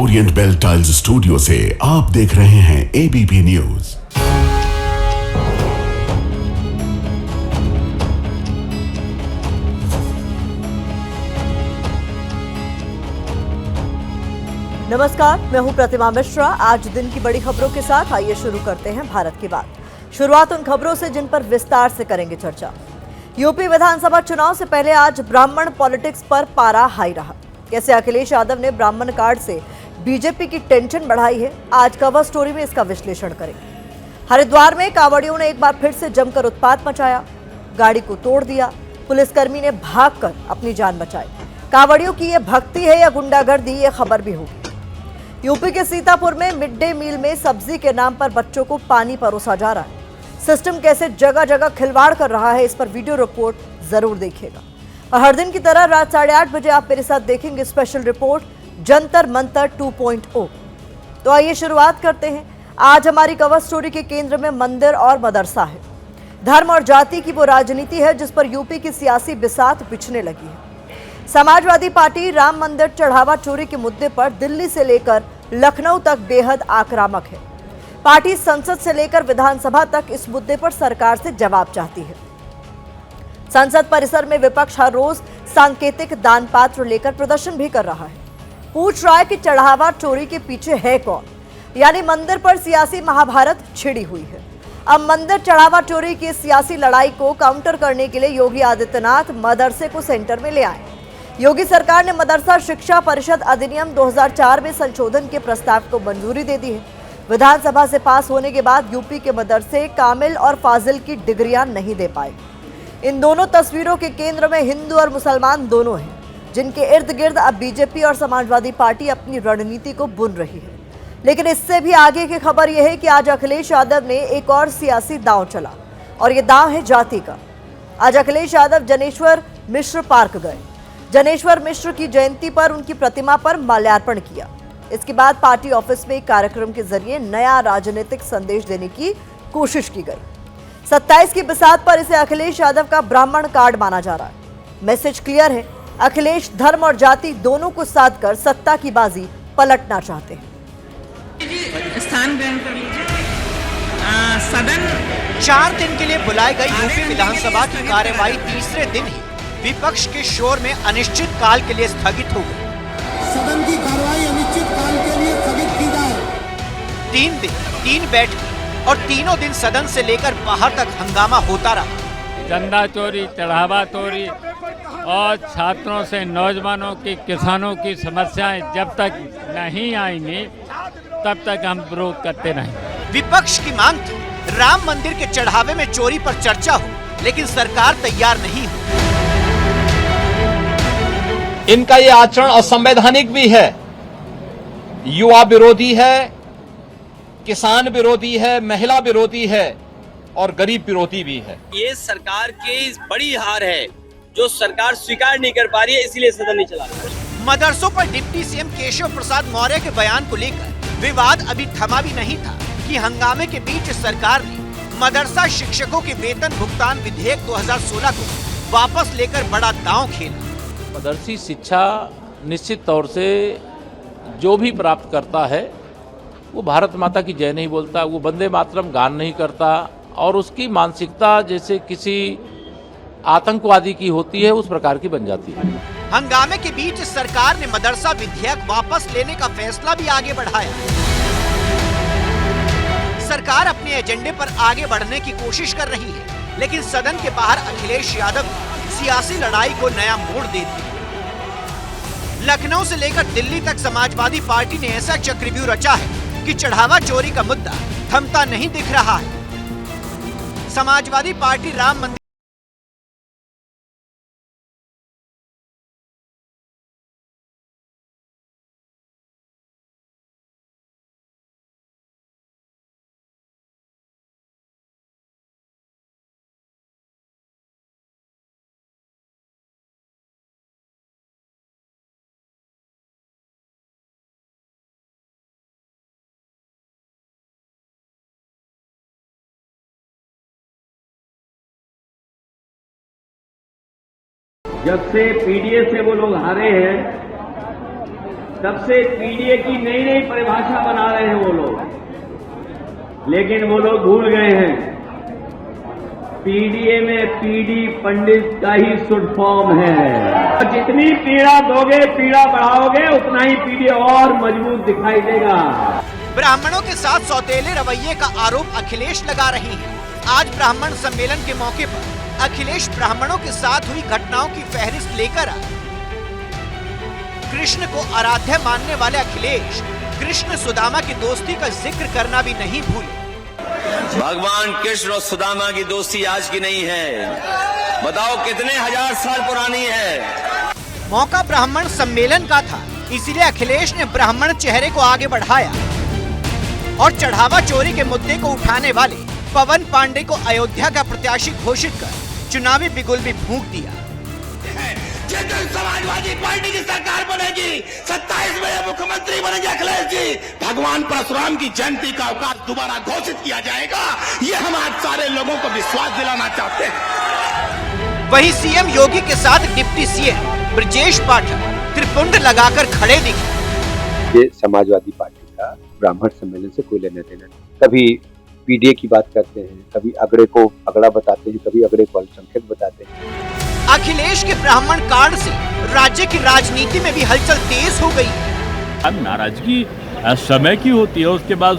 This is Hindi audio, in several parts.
ओरिएंट बेल टाइल्स स्टूडियो से आप देख रहे हैं एबीपी न्यूज। नमस्कार, मैं हूं प्रतिमा मिश्रा। आज दिन की बड़ी खबरों के साथ आइए शुरू करते हैं भारत की बात। शुरुआत उन खबरों से जिन पर विस्तार से करेंगे चर्चा। यूपी विधानसभा चुनाव से पहले आज ब्राह्मण पॉलिटिक्स पर पारा हाई रहा। कैसे अखिलेश यादव ने ब्राह्मण कार्ड से बीजेपी की टेंशन बढ़ाई है, आज कवर स्टोरी में इसका विश्लेषण करेंगे। हरिद्वार में कांवड़ियों ने एक बार फिर से जमकर उत्पात मचाया, गाड़ी को तोड़ दिया, पुलिसकर्मी ने भागकर अपनी जान बचाई। कांवड़ियों की ये भक्ति है या गुंडागर्दी, ये खबर भी होगी। यूपी के सीतापुर में मिड डे मील में सब्जी के नाम पर बच्चों को पानी परोसा जा रहा है। सिस्टम कैसे जगह जगह खिलवाड़ कर रहा है, इस पर वीडियो रिपोर्ट जरूर देखिएगा। और हर दिन की तरह रात 8:30 बजे आप मेरे साथ देखेंगे स्पेशल रिपोर्ट जंतर मंतर 2.0। तो आइए शुरुआत करते हैं। आज हमारी कवर स्टोरी के केंद्र में मंदिर और मदरसा है। धर्म और जाति की वो राजनीति है जिस पर यूपी की सियासी बिसात बिछने लगी है। समाजवादी पार्टी राम मंदिर चढ़ावा चोरी के मुद्दे पर दिल्ली से लेकर लखनऊ तक बेहद आक्रामक है। पार्टी संसद से लेकर विधानसभा तक इस मुद्दे पर सरकार से जवाब चाहती है। संसद परिसर में विपक्ष हर रोज सांकेतिक दान पात्र लेकर प्रदर्शन भी कर रहा है। पूछ रहा है कि चढ़ावा चोरी के पीछे है कौन, यानी मंदिर पर सियासी महाभारत छिड़ी हुई है। अब मंदिर चढ़ावा चोरी की सियासी लड़ाई को काउंटर करने के लिए योगी आदित्यनाथ मदरसे को सेंटर में ले आए। योगी सरकार ने मदरसा शिक्षा परिषद अधिनियम 2004 में संशोधन के प्रस्ताव को मंजूरी दे दी है। विधानसभा से पास होने के बाद यूपी के मदरसे कामिल और फाजिल की डिग्रियां नहीं दे पाए। इन दोनों तस्वीरों के केंद्र में हिंदू और मुसलमान दोनों हैं, जिनके इर्द गिर्द अब बीजेपी और समाजवादी पार्टी अपनी रणनीति को बुन रही है। लेकिन इससे भी आगे की खबर यह है कि आज अखिलेश यादव ने एक और सियासी दांव चला, और ये दांव है जाति का। आज अखिलेश यादव जनेश्वर मिश्र पार्क गए। जनेश्वर मिश्र की जयंती पर उनकी प्रतिमा पर माल्यार्पण किया। इसके बाद पार्टी ऑफिस में एक कार्यक्रम के जरिए नया राजनीतिक संदेश देने की कोशिश की गई। 27 की बिसात पर इसे अखिलेश यादव का ब्राह्मण कार्ड माना जा रहा है। मैसेज क्लियर है, अखिलेश धर्म और जाति दोनों को साध कर सत्ता की बाजी पलटना चाहते हैं। स्थान ग्रहण कर लीजिए। सदन 4 दिन के लिए बुलाई गई यूपी विधानसभा की कार्यवाही तीसरे दिन ही विपक्ष के शोर में अनिश्चित काल के लिए स्थगित हो गई। सदन की कार्रवाई अनिश्चित काल के लिए स्थगित की जाए। 3 दिन 3 बैठकें और तीनों दिन सदन से लेकर बाहर तक हंगामा होता रहा। चंदा चोरी, चढ़ावा चोरी और छात्रों से नौजवानों की, किसानों की समस्याएं जब तक नहीं आएंगी तब तक हम विरोध करते रहेंगे। विपक्ष की मांग थी राम मंदिर के चढ़ावे में चोरी पर चर्चा हो, लेकिन सरकार तैयार नहीं हुई। इनका ये आचरण असंवैधानिक भी है, युवा विरोधी है, किसान विरोधी है, महिला विरोधी है और गरीब विरोधी भी है। ये सरकार की बड़ी हार है जो सरकार स्वीकार नहीं कर पा रही है, इसीलिए सदन नहीं चला रही। मदरसों पर डिप्टी सीएम केशव प्रसाद मौर्य के बयान को लेकर विवाद अभी थमा भी नहीं था कि हंगामे के बीच सरकार ने मदरसा शिक्षकों के वेतन भुगतान विधेयक 2016 को वापस लेकर बड़ा दांव खेला। मदरसी शिक्षा निश्चित तौर से जो भी प्राप्त करता है वो भारत माता की जय नहीं बोलता, वो वंदे मातरम गान नहीं करता, और उसकी मानसिकता जैसे किसी आतंकवादी की होती है उस प्रकार की बन जाती है। हंगामे के बीच सरकार ने मदरसा विधेयक वापस लेने का फैसला भी आगे बढ़ाया। सरकार अपने एजेंडे पर आगे बढ़ने की कोशिश कर रही है, लेकिन सदन के बाहर अखिलेश यादव ने सियासी लड़ाई को नया मोड़ दे दिया। लखनऊ से लेकर दिल्ली तक समाजवादी पार्टी ने ऐसा चक्रव्यूह रचा है कि चढ़ावा चोरी का मुद्दा थमता नहीं दिख रहा है। समाजवादी पार्टी राम मंदिर जब से पीडीए से वो लोग हारे हैं, तब से पीडीए की नई नई परिभाषा बना रहे हैं वो लोग, लेकिन वो लोग भूल गए हैं पीडीए में पीडी पंडित का ही शुद्ध फॉर्म है। जितनी पीड़ा दोगे, पीड़ा बढ़ाओगे, उतना ही पीडीए और मजबूत दिखाई देगा। ब्राह्मणों के साथ सौतेले रवैये का आरोप अखिलेश लगा रही हैं। आज ब्राह्मण सम्मेलन के मौके पर अखिलेश ब्राह्मणों के साथ हुई घटनाओं की फहरिस्त लेकर आए। कृष्ण को आराध्य मानने वाले अखिलेश कृष्ण सुदामा की दोस्ती का जिक्र करना भी नहीं भूले। भगवान कृष्ण और सुदामा की दोस्ती आज की नहीं है, बताओ कितने हजार साल पुरानी है। मौका ब्राह्मण सम्मेलन का था, इसीलिए अखिलेश ने ब्राह्मण चेहरे को आगे बढ़ाया और चढ़ावा चोरी के मुद्दे को उठाने वाले पवन पांडे को अयोध्या का प्रत्याशी घोषित कर चुनावी बिगुल भी फूंक दिया। जिस दिन समाजवादी पार्टी की सरकार बनेगी, 27 में मुख्यमंत्री बनेंगे अखिलेश जी, भगवान परशुराम की जयंती का अवकाश दोबारा घोषित किया जाएगा, ये हम आज सारे लोगों को विश्वास दिलाना चाहते हैं। वहीं सीएम योगी के साथ डिप्टी सीएम ब्रजेश पाठक त्रिपुंड लगाकर खड़े दिखे। ये समाजवादी पार्टी का ब्राह्मण सम्मेलन से कोई लेना देना नहीं। कभी पीडीए की बात करते हैं, कभी अगड़े को अगड़ा बताते हैं, कभी अगड़े को अल्पसंख्यक बताते हैं। अखिलेश के ब्राह्मण कार्ड से राज्य की राजनीति में भी हलचल तेज हो गई। अब नाराजगी समय की होती है, उसके बाद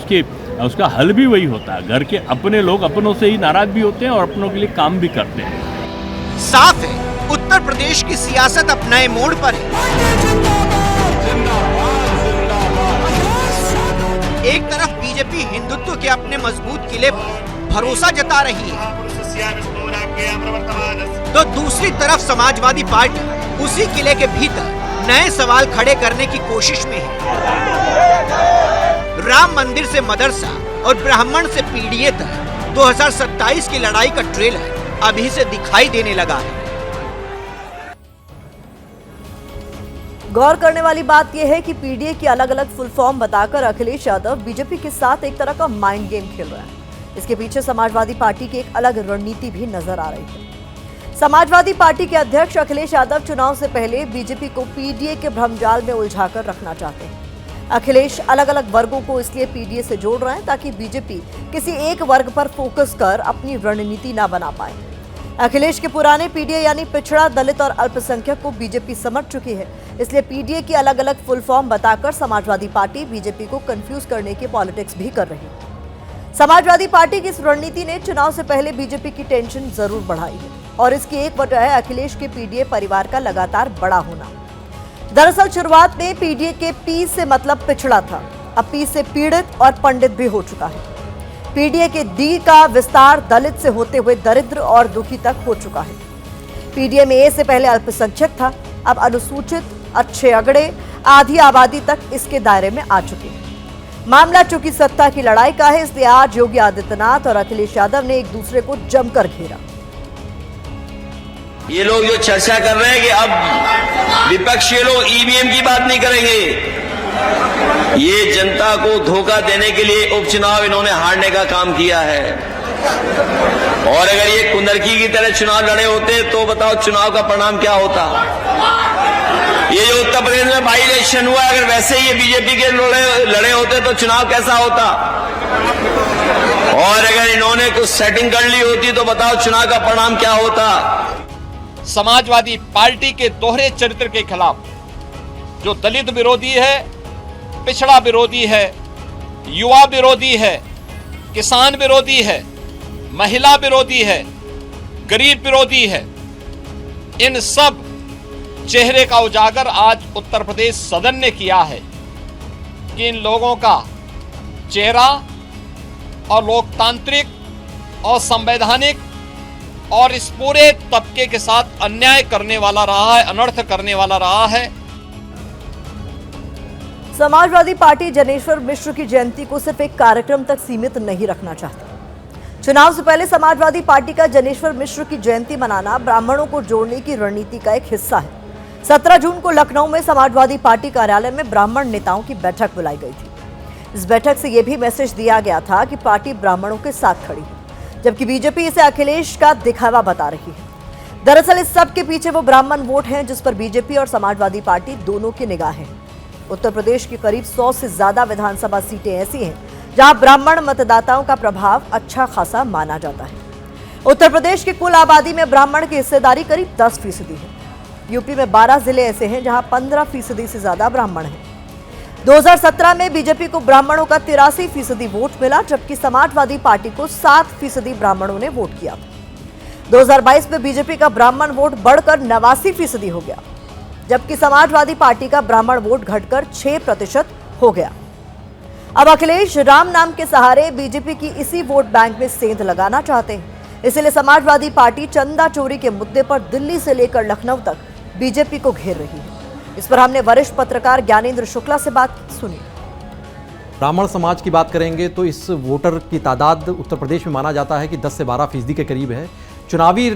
उसका हल भी वही होता है। घर के अपने लोग अपनों से ही नाराज भी होते हैं और अपनों के लिए काम भी करते हैं। साफ है, उत्तर प्रदेश की सियासत अब नए मोड़ पर है। एक तरफ बीजेपी हिंदुत्व के अपने मजबूत किले पर भरोसा जता रही है, तो दूसरी तरफ समाजवादी पार्टी उसी किले के भीतर नए सवाल खड़े करने की कोशिश में है। राम मंदिर से मदरसा और ब्राह्मण से पीडीए तक 2027 की लड़ाई का ट्रेलर अभी से दिखाई देने लगा है। गौर करने वाली बात यह है कि पीडीए की अलग अलग फुल फॉर्म बताकर अखिलेश यादव बीजेपी के साथ एक तरह का माइंड गेम खेल रहे हैं। इसके पीछे समाजवादी पार्टी की एक अलग रणनीति भी नजर आ रही है। समाजवादी पार्टी के अध्यक्ष अखिलेश यादव चुनाव से पहले बीजेपी को पीडीए के भ्रमजाल में उलझाकर रखना चाहते हैं। अखिलेश अलग अलग वर्गों को इसलिए पीडीए से जोड़ रहे हैं ताकि बीजेपी किसी एक वर्ग पर फोकस कर अपनी रणनीति न बना पाए। अखिलेश के पुराने पीडीए यानी पिछड़ा, दलित और अल्पसंख्यक को बीजेपी समझ चुकी है, इसलिए पीडीए की अलग अलग फुल फॉर्म बताकर समाजवादी पार्टी बीजेपी को कंफ्यूज करने की पॉलिटिक्स भी कर रही है। समाजवादी पार्टी की इस रणनीति ने चुनाव से पहले बीजेपी की टेंशन जरूर बढ़ाई है और इसकी एक वजह है अखिलेश के पीडीए परिवार का लगातार बड़ा होना। दरअसल शुरुआत में पीडीए के पी से मतलब पिछड़ा था, अब पी से पीड़ित और पंडित भी हो चुका है। पीडीए के डी का विस्तार दलित से होते हुए दरिद्र और दुखी तक हो चुका है। पीडीए में ए से पहले अल्पसंख्यक था, अब अनुसूचित, अच्छे अगड़े, आधी आबादी तक इसके दायरे में आ चुके हैं। मामला चूंकि सत्ता की लड़ाई का है, इसलिए आज योगी आदित्यनाथ और अखिलेश यादव ने एक दूसरे को जमकर घेरा। ये लोग जो चर्चा कर रहे हैं कि अब विपक्षी लोग ईवीएम की बात नहीं करेंगे, ये जनता को धोखा देने के लिए उपचुनाव इन्होंने हारने का काम किया है। और अगर ये कुंदरकी की तरह चुनाव लड़े होते तो बताओ चुनाव का परिणाम क्या होता। ये जो उत्तर प्रदेश में बाई इलेक्शन हुआ, अगर वैसे ही ये बीजेपी के लड़े होते तो चुनाव कैसा होता। और अगर इन्होंने कुछ सेटिंग कर ली होती तो बताओ चुनाव का परिणाम क्या होता। समाजवादी पार्टी के दोहरे चरित्र के खिलाफ, जो दलित विरोधी है, पिछड़ा विरोधी है, युवा विरोधी है, किसान विरोधी है, महिला विरोधी है, गरीब विरोधी है, इन सब चेहरे का उजागर आज उत्तर प्रदेश सदन ने किया है कि इन लोगों का चेहरा और लोकतांत्रिक और संवैधानिक और इस पूरे तबके के साथ अन्याय करने वाला रहा है, अनर्थ करने वाला रहा है। समाजवादी पार्टी जनेश्वर मिश्र की जयंती को सिर्फ एक कार्यक्रम तक सीमित नहीं रखना चाहती। चुनाव से पहले समाजवादी पार्टी का जनेश्वर मिश्र की जयंती मनाना ब्राह्मणों को जोड़ने की रणनीति का एक हिस्सा है। 17 जून को लखनऊ में समाजवादी पार्टी कार्यालय में ब्राह्मण नेताओं की बैठक बुलाई गई थी। इस बैठक से यह भी मैसेज दिया गया था कि पार्टी ब्राह्मणों के साथ खड़ी है, जबकि बीजेपी इसे अखिलेश का दिखावा बता रही है। दरअसल इस सब के पीछे वो ब्राह्मण वोट हैं जिस पर बीजेपी और समाजवादी पार्टी दोनों की निगाहें हैं। उत्तर प्रदेश की करीब 100 से ज्यादा विधानसभा सीटें ऐसी हैं जहां ब्राह्मण मतदाताओं का प्रभाव अच्छा खासा माना जाता है। उत्तर प्रदेश की कुल आबादी में ब्राह्मण की हिस्सेदारी करीब 10% है। यूपी में 12 जिले ऐसे हैं जहां 15% से ज्यादा ब्राह्मण हैं। 2017 में बीजेपी को ब्राह्मणों का 83% वोट मिला, जबकि समाजवादी पार्टी को 7% ब्राह्मणों ने वोट किया। 2022 में बीजेपी का ब्राह्मण वोट बढ़कर 89% हो गया, जबकि समाजवादी पार्टी का ब्राह्मण वोट घटकर 6% हो गया। अब अखिलेश राम नाम के सहारे बीजेपी की इसी वोट बैंक में सेंध लगाना चाहते हैं। इसलिए समाजवादी पार्टी चंदा चोरी के मुद्दे पर दिल्ली से लेकर लखनऊ तक बीजेपी को घेर रही है। इस पर हमने वरिष्ठ पत्रकार ज्ञानेंद्र शुक्ला से बात सुनी। ब्राह्मण समाज की बात करेंगे तो इस वोटर की तादाद उत्तर प्रदेश में माना जाता है कि 10 से 12% के करीब है। चुनावी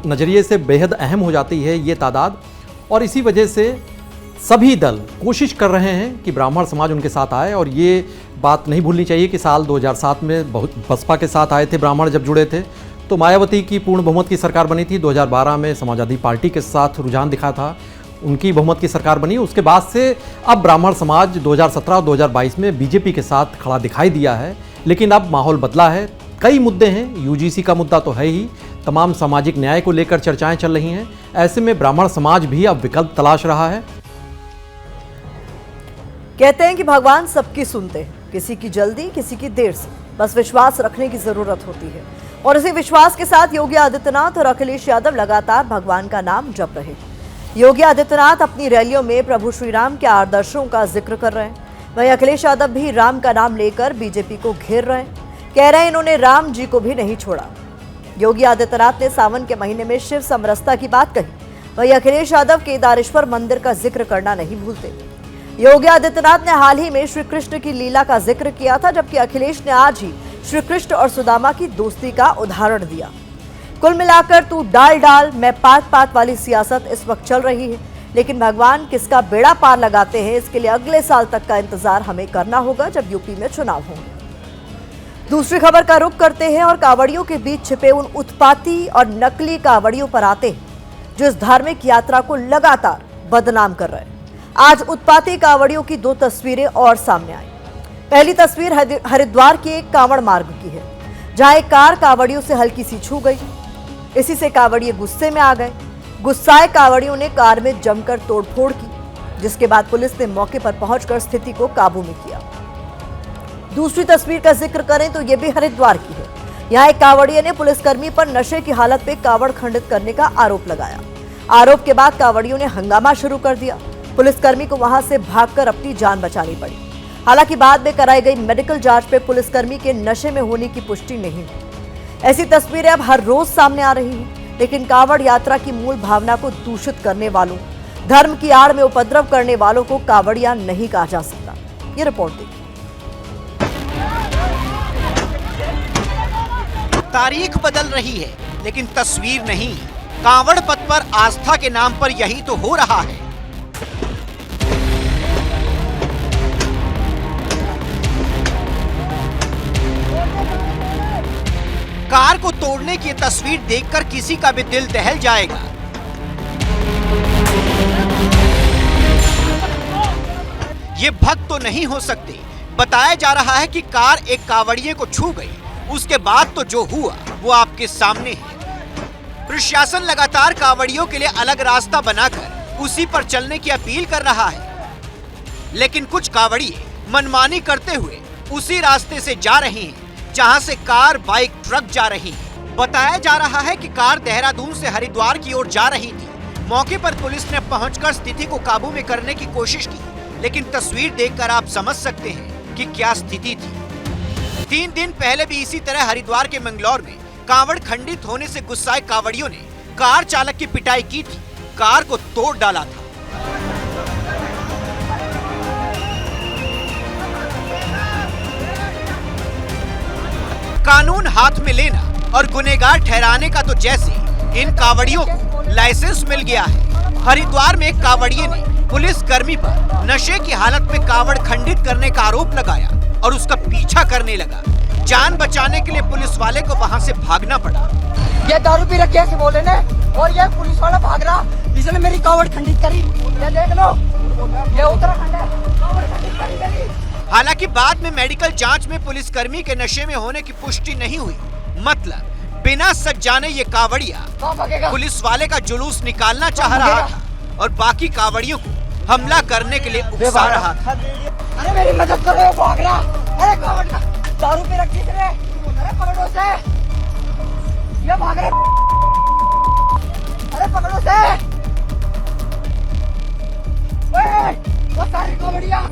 नज़रिए से बेहद अहम हो जाती है ये तादाद, और इसी वजह से सभी दल कोशिश कर रहे हैं कि ब्राह्मण समाज उनके साथ आए। और ये बात नहीं भूलनी चाहिए कि साल 2007 में बसपा के साथ आए थे ब्राह्मण, जब जुड़े थे तो मायावती की पूर्ण बहुमत की सरकार बनी थी। 2012 में समाजवादी पार्टी के साथ रुझान दिखा था, उनकी बहुमत की सरकार बनी। उसके बाद से अब ब्राह्मण समाज 2017 और 2022 में बीजेपी के साथ खड़ा दिखाई दिया है। लेकिन अब माहौल बदला है, कई मुद्दे हैं, यूजीसी का मुद्दा तो है ही, तमाम सामाजिक न्याय को लेकर चर्चाएं चल रही हैं। ऐसे में ब्राह्मण समाज भी अब विकल्प तलाश रहा है। कहते हैं कि भगवान सबकी सुनते हैं, किसी की जल्दी, किसी की देर से, बस विश्वास रखने की जरूरत होती है। और इसी विश्वास के साथ योगी आदित्यनाथ और अखिलेश यादव लगातार भगवान का नाम जप रहे। योगी आदित्यनाथ अपनी रैलियों में प्रभु श्री राम के आदर्शों का जिक्र कर रहे हैं, वहीं अखिलेश यादव भी राम का नाम लेकर बीजेपी को घेर रहे हैं। कह रहे हैं इन्होंने राम जी को भी नहीं छोड़ा। योगी आदित्यनाथ ने सावन के महीने में शिव समरसता की बात कही, वहीं अखिलेश यादव केदारेश्वर मंदिर का जिक्र करना नहीं भूलते। योगी आदित्यनाथ ने हाल ही में श्री कृष्ण की लीला का जिक्र किया था, जबकि अखिलेश ने आज ही श्री कृष्ण और सुदामा की दोस्ती का उदाहरण दिया। कुल मिलाकर तू डाल डाल मैं पात पात वाली सियासत इस वक्त चल रही है, लेकिन भगवान किसका बेड़ा पार लगाते हैं इसके लिए अगले साल तक का इंतजार हमें करना होगा, जब यूपी में चुनाव होंगे। दूसरी खबर का रुख करते हैं और कांवड़ियों के बीच छिपे उन उत्पाती और नकली कांवड़ियों पर आते हैं जो इस धार्मिक यात्रा को लगातार बदनाम कर रहे हैं। आज उत्पाती कांवड़ियों की 2 तस्वीरें और सामने आई। पहली तस्वीर हरिद्वार के एक कांवड़ मार्ग की है, जहां एक कार कांवड़ियों से हल्की सी छू गई। इसी से कांवड़िए गुस्से में आ गए। गुस्साए कांवड़ियों ने कार में जमकर तोड़फोड़ की, जिसके बाद पुलिस ने मौके पर पहुंचकर स्थिति को काबू में किया। दूसरी तस्वीर का जिक्र करें तो यह भी हरिद्वार की है। यहाँ एक कांवड़िए ने पुलिसकर्मी पर नशे की हालत में कांवड़ खंडित करने का आरोप लगाया। आरोप के बाद कांवड़ियों ने हंगामा शुरू कर दिया। पुलिसकर्मी को वहां से भागकर अपनी जान बचानी पड़ी। हालांकि बाद में कराई गई मेडिकल जांच में पुलिसकर्मी के नशे में होने की पुष्टि नहीं हुई। ऐसी तस्वीरें अब हर रोज सामने आ रही हैं, लेकिन कांवड़ यात्रा की मूल भावना को दूषित करने वालों, धर्म की आड़ में उपद्रव करने वालों को कांवड़िया नहीं कहा जा सकता। ये रिपोर्ट देखिए। तारीख बदल रही है, लेकिन तस्वीर नहीं। कांवड़ पथ पर आस्था के नाम पर यही तो हो रहा है। कार को तोड़ने की तस्वीर देखकर किसी का भी दिल दहल जाएगा। ये भक्त तो नहीं हो सकते। बताया जा रहा है कि कार एक कांवड़िए को छू गई, उसके बाद तो जो हुआ वो आपके सामने है। प्रशासन लगातार कांवड़ियों के लिए अलग रास्ता बनाकर उसी पर चलने की अपील कर रहा है, लेकिन कुछ कांवड़िए मनमानी करते हुए उसी रास्ते से जा रहे हैं जहां से कार, बाइक, ट्रक जा रही है। बताया जा रहा है कि कार देहरादून से हरिद्वार की ओर जा रही थी। मौके पर पुलिस ने पहुंचकर स्थिति को काबू में करने की कोशिश की, लेकिन तस्वीर देखकर आप समझ सकते हैं कि क्या स्थिति थी। 3 दिन पहले भी इसी तरह हरिद्वार के मंगलौर में कांवड़ खंडित होने से गुस्साए कांवड़ियों ने कार चालक की पिटाई की थी, कार को तोड़ डाला था। कानून हाथ में लेना और गुनहगार ठहराने का तो जैसे इन कांवड़ियों को लाइसेंस मिल गया है। हरिद्वार में एक कांवड़िए ने पुलिस कर्मी पर नशे की हालत में कांवड़ खंडित करने का आरोप लगाया और उसका पीछा करने लगा। जान बचाने के लिए पुलिस वाले को वहां से भागना पड़ा। ये दारू पी रखे ऐसे बोले ने, और ये पुलिस वाला भाग रहा, इसने मेरी कांवड़ खंडित करी। ये देख लो, ये उत्तराखंड है। हालांकि बाद में मेडिकल जांच में पुलिसकर्मी के नशे में होने की पुष्टि नहीं हुई। मतलब बिना सच जाने ये कावड़िया पुलिस वाले का जुलूस निकालना चाह रहा था और बाकी कावड़ियों को हमला करने के लिए उकसा रहा था। अरे मेरी मदद करो, भाग रहा। अरे कावड़िया दारू पे रखी थे। अरे पकड़ो से, ये भाग रहे। अरे पकड़ो से, वो सारी कावड़िया।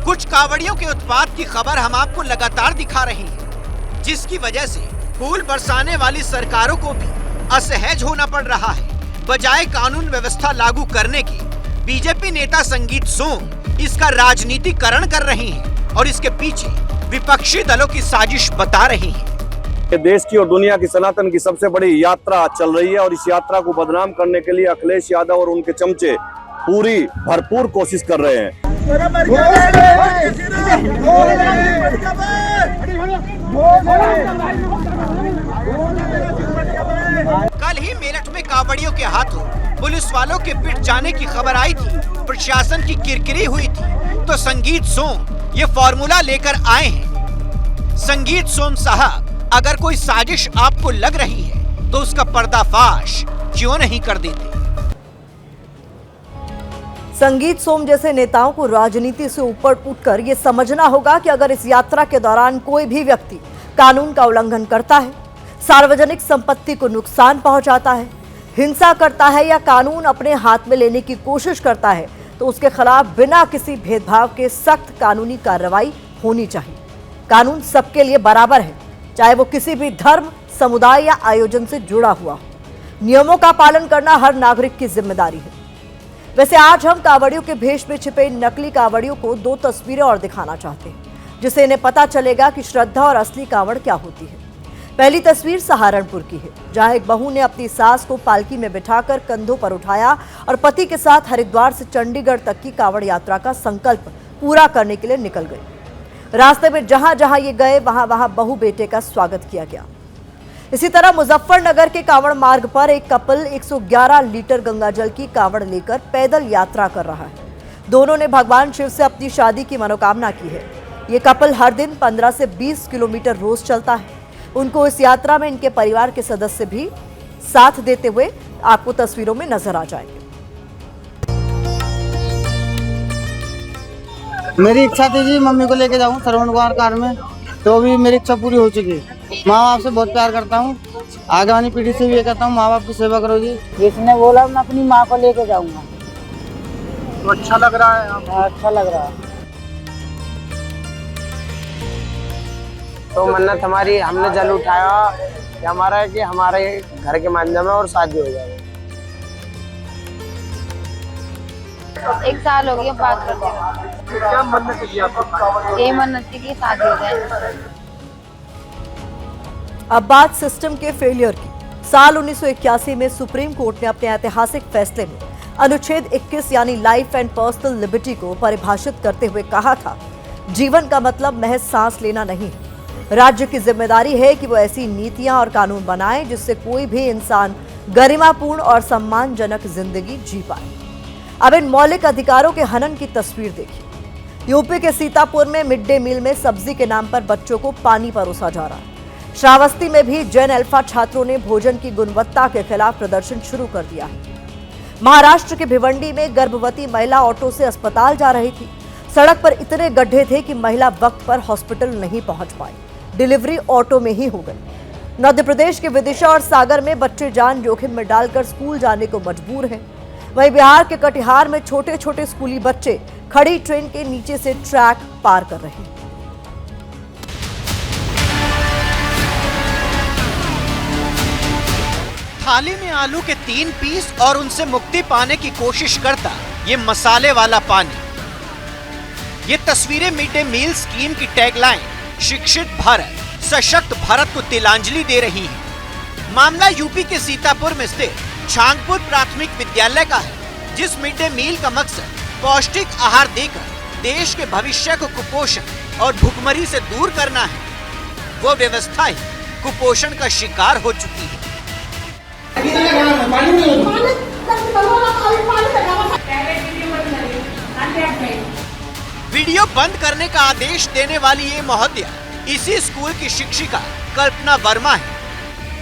कुछ कावड़ियों के उत्पात की खबर हम आपको लगातार दिखा रहे हैं, जिसकी वजह से फूल बरसाने वाली सरकारों को भी असहज होना पड़ रहा है। बजाय कानून व्यवस्था लागू करने के बीजेपी नेता संगीत सोम इसका राजनीतिकरण कर रहे हैं और इसके पीछे विपक्षी दलों की साजिश बता रहे हैं। देश की और दुनिया की सनातन की सबसे बड़ी यात्रा चल रही है और इस यात्रा को बदनाम करने के लिए अखिलेश यादव और उनके चमचे पूरी भरपूर कोशिश कर रहे हैं। कल ही मेरठ में कावड़ियों के हाथों पुलिस वालों के पिट जाने की खबर आई थी, प्रशासन की किरकिरी हुई थी, तो संगीत सोम ये फॉर्मूला लेकर आए हैं। संगीत सोम साहब, अगर कोई साजिश आपको लग रही है तो उसका पर्दाफाश क्यों नहीं कर देते? संगीत सोम जैसे नेताओं को राजनीति से ऊपर उठकर ये समझना होगा कि अगर इस यात्रा के दौरान कोई भी व्यक्ति कानून का उल्लंघन करता है, सार्वजनिक संपत्ति को नुकसान पहुंचाता है, हिंसा करता है या कानून अपने हाथ में लेने की कोशिश करता है, तो उसके खिलाफ बिना किसी भेदभाव के सख्त कानूनी कार्रवाई होनी चाहिए। कानून सबके लिए बराबर है, चाहे वो किसी भी धर्म, समुदाय या आयोजन से जुड़ा हुआ हो। नियमों का पालन करना हर नागरिक की जिम्मेदारी है। वैसे आज हम कावड़ियों के भेष में छिपे नकली कावड़ियों को दो तस्वीरें और दिखाना चाहते हैं, जिससे इन्हें पता चलेगा कि श्रद्धा और असली कावड़ क्या होती है। पहली तस्वीर सहारनपुर की है, जहां एक बहू ने अपनी सास को पालकी में बिठाकर कंधों पर उठाया और पति के साथ हरिद्वार से चंडीगढ़ तक की कावड़ यात्रा का संकल्प पूरा करने के लिए निकल गई। रास्ते में जहां जहां ये गए वहां वहां बहू बेटे का स्वागत किया गया। इसी तरह मुजफ्फरनगर के कांवड़ मार्ग पर एक कपल 111 लीटर गंगाजल की कांवड़ लेकर पैदल यात्रा कर रहा है। दोनों ने भगवान शिव से अपनी शादी की मनोकामना की है। ये कपल हर दिन 15 से 20 किलोमीटर रोज चलता है। उनको इस यात्रा में इनके परिवार के सदस्य भी साथ देते हुए आपको तस्वीरों में नजर आ जाएंगे। मेरी इच्छा थी जी मम्मी को लेके जाऊं श्रवण कुमार कार में, तो भी मेरी इच्छा पूरी हो चुकी है। माँ बाप से बहुत प्यार करता हूँ, आगे वाली पीढ़ी से भी ये कहता हूँ माँ बाप की सेवा करो जी। जिसने बोला मैं अपनी माँ को लेके जाऊंगा। तो अच्छा लग रहा है? अच्छा लग रहा है। तो मन्नत हमारी, हमने जल उठाया कि हमारा है कि हमारे घर के माध्यम है और शादी हो जाए। 1 साल हो गया बात करते। क्या मन्नत की आपको? ये मन्नत थी कि शादी हो जाए। अब बात सिस्टम के फेलियर की। साल 1981 में सुप्रीम कोर्ट ने अपने ऐतिहासिक फैसले में अनुच्छेद 21 यानी लाइफ एंड पर्सनल लिबर्टी को परिभाषित करते हुए कहा था, जीवन का मतलब महज सांस लेना नहीं है। राज्य की जिम्मेदारी है कि वो ऐसी नीतियां और कानून बनाए जिससे कोई भी इंसान गरिमापूर्ण और सम्मानजनक जिंदगी जी पाए। अब इन मौलिक अधिकारों के हनन की तस्वीर देखिए। यूपी के सीतापुर में मिड डे मील में सब्जी के नाम पर बच्चों को पानी परोसा जा रहा है। श्रावस्ती में भी जैन अल्फा छात्रों ने भोजन की गुणवत्ता के खिलाफ प्रदर्शन शुरू कर दिया है। महाराष्ट्र के भिवंडी में गर्भवती महिला ऑटो से अस्पताल जा रही थी। सड़क पर इतने गड्ढे थे कि महिला वक्त पर हॉस्पिटल नहीं पहुंच पाई। डिलीवरी ऑटो में ही हो गई। मध्य प्रदेश के विदिशा और सागर में बच्चे जान जोखिम में डालकर स्कूल जाने को मजबूर हैं। वहीं बिहार के कटिहार में छोटे छोटे स्कूली बच्चे खड़ी ट्रेन के नीचे से ट्रैक पार कर रहे हैं। थाली में आलू के 3 पीस और उनसे मुक्ति पाने की कोशिश करता ये मसाले वाला पानी। ये तस्वीरें मिड डे मील स्कीम की टैगलाइन शिक्षित भारत सशक्त भारत को तिलांजलि दे रही है। मामला यूपी के सीतापुर में स्थित छांगपुर प्राथमिक विद्यालय का है, जिस मिड डे मील का मकसद पौष्टिक आहार देकर देश के भविष्य को कुपोषण और भूखमरी से दूर करना है। वो व्यवस्था ही कुपोषण का शिकार हो चुकी है। वीडियो बंद करने का आदेश देने वाली ये महोदया इसी स्कूल की शिक्षिका कल्पना वर्मा है।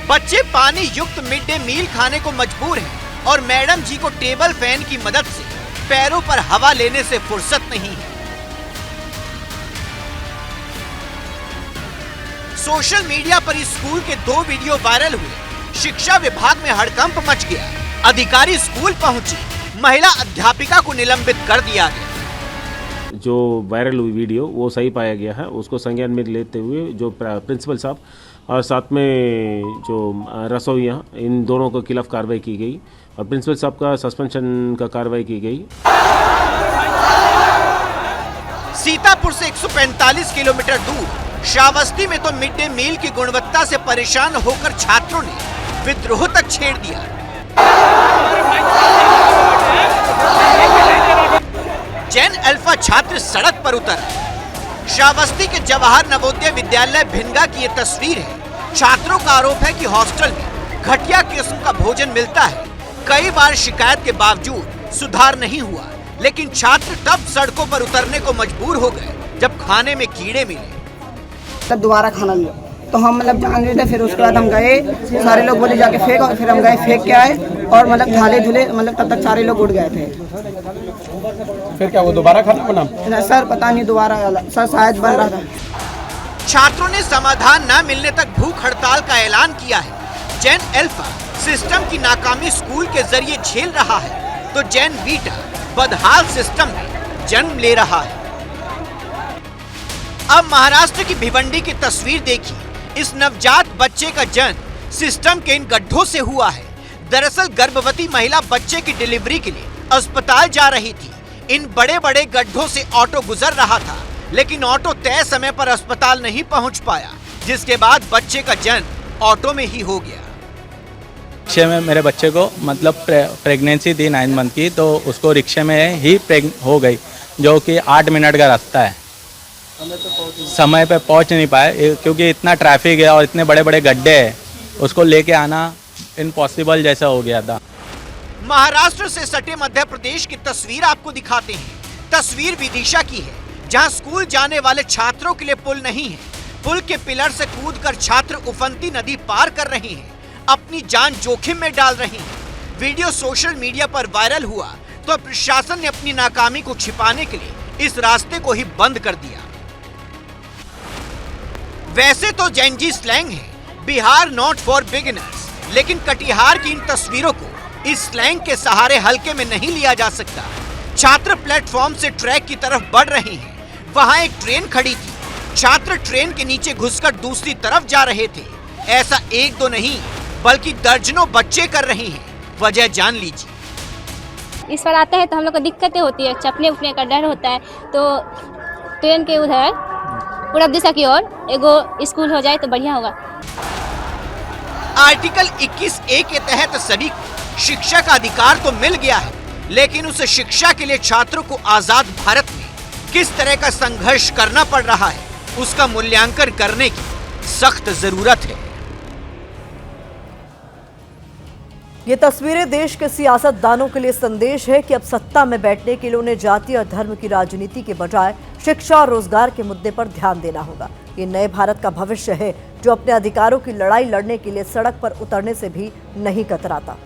बच्चे पानी युक्त मिड डे मील खाने को मजबूर हैं और मैडम जी को टेबल फैन की मदद से पैरों पर हवा लेने से फुर्सत नहीं है। सोशल मीडिया पर इस स्कूल के 2 वीडियो वायरल हुए। शिक्षा विभाग में हड़कंप मच गया। अधिकारी स्कूल पहुंचे, महिला अध्यापिका को निलंबित कर दिया गया। जो वायरल हुई वीडियो वो सही पाया गया है, उसको संज्ञान में लेते हुए जो प्रिंसिपल साहब और साथ में जो रसोइया, इन दोनों के खिलाफ कार्रवाई की गई और प्रिंसिपल साहब का सस्पेंशन का कार्रवाई की गई। सीतापुर से 145 किलोमीटर दूर श्रावस्ती में तो मिड डे मील की गुणवत्ता से परेशान होकर छात्रों ने विद्रोह तक छेड़ दिया। जैन अल्फा छात्र सड़क पर उतर। श्रावस्ती के जवाहर नवोदय विद्यालय भिनगा की ये तस्वीर है। छात्रों का आरोप है कि हॉस्टल में घटिया किस्म का भोजन मिलता है। कई बार शिकायत के बावजूद सुधार नहीं हुआ, लेकिन छात्र तब सड़कों पर उतरने को मजबूर हो गए जब खाने में कीड़े मिले। तब दोबारा खाना लिया तो हम मतलब जान रहे थे। फिर उसके बाद हम गए, सारे लोग बोले जाके फेंक, और फिर हम गए फेंक के आए और मतलब ढाले धुले, मतलब तब तक सारे लोग उठ गए थे। फिर क्या वो दोबारा खाना बना? ना सर, पता नहीं, दोबारा सर शायद बन रहा था। छात्रों ने समाधान न मिलने तक भूख हड़ताल का ऐलान किया है। जैन अल्फा सिस्टम की नाकामी स्कूल के जरिए झेल रहा है, तो जैन बीटा बदहाल सिस्टम में जन्म ले रहा है। अब महाराष्ट्र की भिवंडी की तस्वीर देखिए। इस नवजात बच्चे का जन्म सिस्टम के इन गड्ढों से हुआ है। दरअसल गर्भवती महिला बच्चे की डिलीवरी के लिए अस्पताल जा रही थी। इन बड़े बड़े गड्ढों से ऑटो गुजर रहा था, लेकिन ऑटो तय समय पर अस्पताल नहीं पहुंच पाया, जिसके बाद बच्चे का जन्म ऑटो में ही हो गया। रिक्शे में मेरे बच्चे को मतलब प्रेगनेंसी थी 9 मंथ की, तो उसको रिक्शे में ही हो गई, जो कि 8 मिनट का रास्ता है। समय पे पहुंच नहीं पाए क्योंकि इतना ट्रैफिक है और इतने बड़े बड़े गड्ढे हैं, उसको लेके आना इम्पॉसिबल जैसा हो गया था। महाराष्ट्र से सटे मध्य प्रदेश की तस्वीर आपको दिखाते हैं। तस्वीर विदिशा की है, जहां स्कूल जाने वाले छात्रों के लिए पुल नहीं है। पुल के पिलर से कूदकर छात्र उफनती नदी पार कर रहे हैं, अपनी जान जोखिम में डाल रहे हैं। वीडियो सोशल मीडिया पर वायरल हुआ तो प्रशासन ने अपनी नाकामी को छिपाने के लिए इस रास्ते को ही बंद कर दिया। वैसे तो जैनजी स्लैंग है, बिहार नॉट फॉर बिगिनर्स, लेकिन कटिहार की इन तस्वीरों को इस स्लैंग के सहारे हल्के में नहीं लिया जा सकता। छात्र प्लेटफॉर्म से ट्रैक की तरफ बढ़ रहे हैं। वहां एक ट्रेन खड़ी थी। छात्र ट्रेन के नीचे घुसकर दूसरी तरफ जा रहे थे। ऐसा 1-2 नहीं, बल्कि दर्जनों बच्चे कर रहे हैं। वजह जान लीजिए। इस पर आता है तो हम लोग को दिक्कतें होती है, चपने उपने का डर होता है। तो ट्रेन के उधर पूरब दिशा की ओर एगो स्कूल हो जाए तो बढ़िया होगा। आर्टिकल 21A के तहत सभी को शिक्षा का अधिकार तो मिल गया है, लेकिन उस शिक्षा के लिए छात्रों को आजाद भारत में किस तरह का संघर्ष करना पड़ रहा है, उसका मूल्यांकन करने की सख्त जरूरत है। ये तस्वीरें देश के सियासतदानों के लिए संदेश है कि अब सत्ता में बैठने के लिए उन्हें जाति और धर्म की राजनीति के बजाय शिक्षा और रोजगार के मुद्दे पर ध्यान देना होगा। ये नए भारत का भविष्य है, जो अपने अधिकारों की लड़ाई लड़ने के लिए सड़क पर उतरने से भी नहीं कतराता।